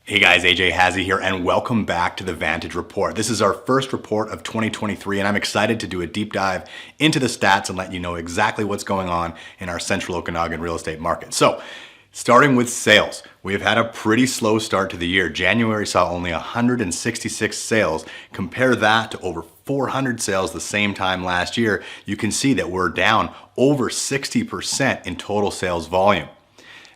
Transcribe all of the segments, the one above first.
Hey guys, AJ Hazy here, and welcome back to the Vantage Report. This is our first report of 2023, and I'm excited to do a deep dive into the stats and let you know exactly what's going on in our central Okanagan real estate market. So, starting with sales, we have had a pretty slow start to the year. January saw only 166 sales. Compare that to over 400 sales the same time last year. You can see that we're down over 60% in total sales volume.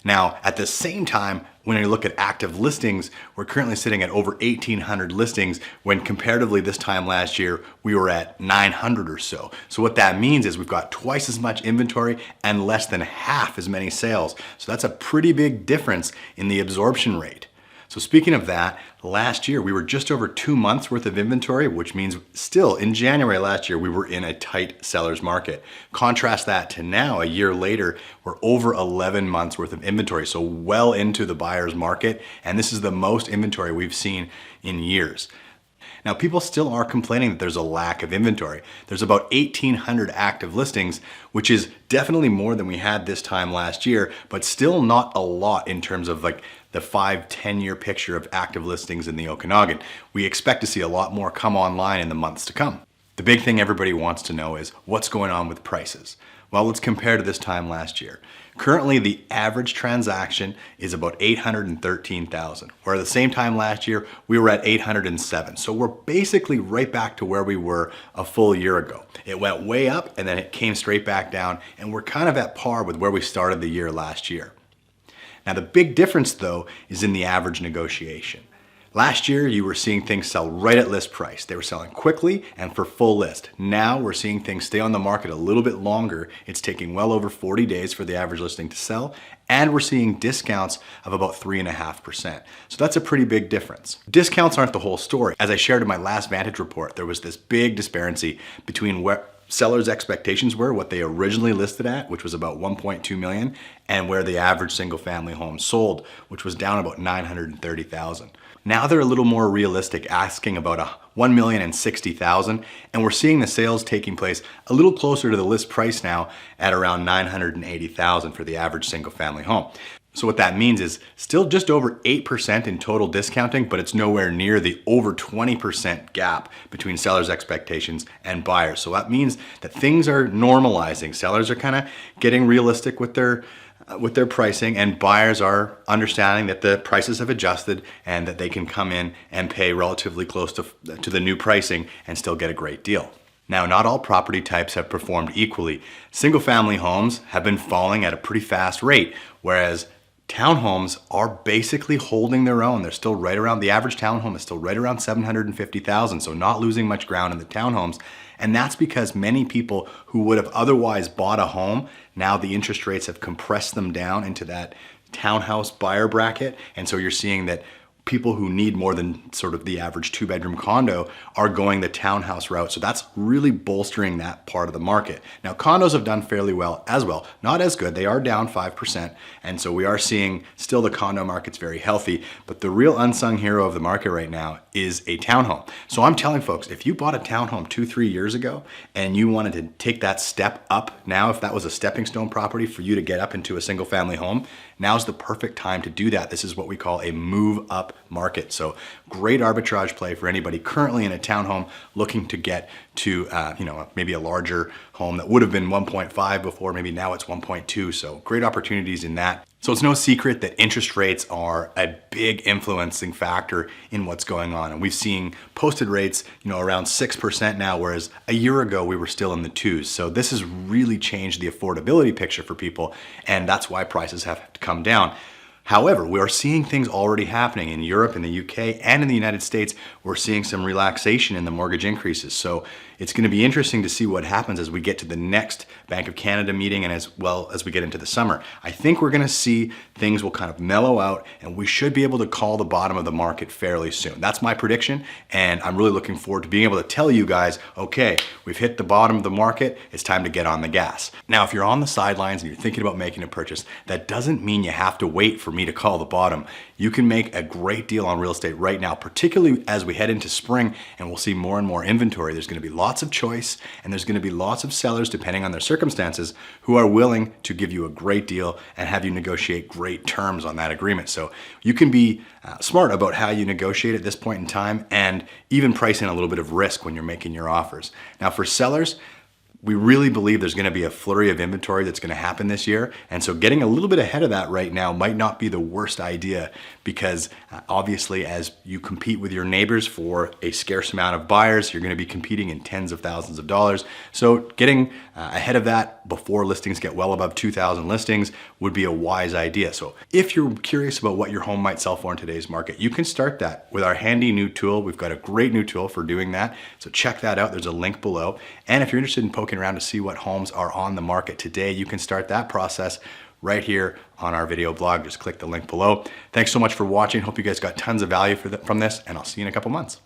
Now, at the same time, when you look at active listings, we're currently sitting at over 1,800 listings when comparatively this time last year, we were at 900 or so. So what that means is we've got twice as much inventory and less than half as many sales. So that's a pretty big difference in the absorption rate. So speaking of that, last year we were just over 2 months worth of inventory, which means still in January last year, we were in a tight seller's market. Contrast that to now, a year later, we're over 11 months worth of inventory. So well into the buyer's market. And this is the most inventory we've seen in years. Now, people still are complaining that there's a lack of inventory. There's about 1,800 active listings, which is definitely more than we had this time last year, but still not a lot in terms of like the 5-10 year picture of active listings in the Okanagan. We expect to see a lot more come online in the months to come. The big thing everybody wants to know is what's going on with prices. Well, let's compare to this time last year. Currently, the average transaction is about $813,000, where at the same time last year, we were at $807,000. So we're basically right back to where we were a full year ago. It went way up and then it came straight back down, and we're kind of at par with where we started the year last year. Now, the big difference though is in the average negotiation. Last year, you were seeing things sell right at list price. They were selling quickly and for full list. Now we're seeing things stay on the market a little bit longer. It's taking well over 40 days for the average listing to sell, and we're seeing discounts of about 3.5%. So that's a pretty big difference. Discounts aren't the whole story. As I shared in my last Vantage report, there was this big disparity between where sellers' expectations were, what they originally listed at, which was about 1.2 million, and where the average single family home sold, which was down about 930,000. Now they're a little more realistic, asking about $1,060,000, and we're seeing the sales taking place a little closer to the list price now at around $980,000 for the average single family home. So what that means is still just over 8% in total discounting, but it's nowhere near the over 20% gap between sellers' expectations and buyers. So that means that things are normalizing. Sellers are kind of getting realistic with their pricing, and buyers are understanding that the prices have adjusted and that they can come in and pay relatively close to the new pricing and still get a great deal. Now, not all property types have performed equally. Single family homes have been falling at a pretty fast rate, whereas townhomes are basically holding their own. They're still right around, the average townhome is still right around 750,000, so not losing much ground in the townhomes. And that's because many people who would have otherwise bought a home, now the interest rates have compressed them down into that townhouse buyer bracket. And so you're seeing that people who need more than sort of the average 2-bedroom condo are going the townhouse route. So that's really bolstering that part of the market. Now, condos have done fairly well as well. Not as good. They are down 5%. And so we are seeing still the condo market's very healthy. But the real unsung hero of the market right now is a townhome. So I'm telling folks, if you bought a townhome 2-3 years ago and you wanted to take that step up now, if that was a stepping stone property for you to get up into a single family home, now's the perfect time to do that. This is what we call a move up market. So great arbitrage play for anybody currently in a townhome looking to get to maybe a larger home that would have been 1.5 before, maybe now it's 1.2. So great opportunities in that. So it's no secret that interest rates are a big influencing factor in what's going on. And we've seen posted rates, around 6% now, whereas a year ago we were still in the 2s. So this has really changed the affordability picture for people, and that's why prices have to come down. However, we are seeing things already happening in Europe, in the UK, and in the United States. We're seeing some relaxation in the mortgage increases. So it's going to be interesting to see what happens as we get to the next Bank of Canada meeting and as well as we get into the summer. I think we're going to see things will kind of mellow out, and we should be able to call the bottom of the market fairly soon. That's my prediction, and I'm really looking forward to being able to tell you guys, okay, we've hit the bottom of the market. It's time to get on the gas. Now, if you're on the sidelines and you're thinking about making a purchase, that doesn't mean you have to wait for me to call the bottom. You can make a great deal on real estate right now, particularly as we head into spring and we'll see more and more inventory. There's going to be lots of choice and there's going to be lots of sellers, depending on their circumstances, who are willing to give you a great deal and have you negotiate great terms on that agreement. So you can be smart about how you negotiate at this point in time and even price in a little bit of risk when you're making your offers. Now for sellers, we really believe there's going to be a flurry of inventory that's going to happen this year. And so getting a little bit ahead of that right now might not be the worst idea, because obviously as you compete with your neighbors for a scarce amount of buyers, you're going to be competing in tens of thousands of dollars. So getting ahead of that before listings get well above 2,000 listings would be a wise idea. So if you're curious about what your home might sell for in today's market, you can start that with our handy new tool. We've got a great new tool for doing that. So check that out. There's a link below. And if you're interested in poking around to see what homes are on the market today, you can start that process right here on our video blog. Just click the link below. Thanks so much for watching. Hope you guys got tons of value from this, and I'll see you in a couple months.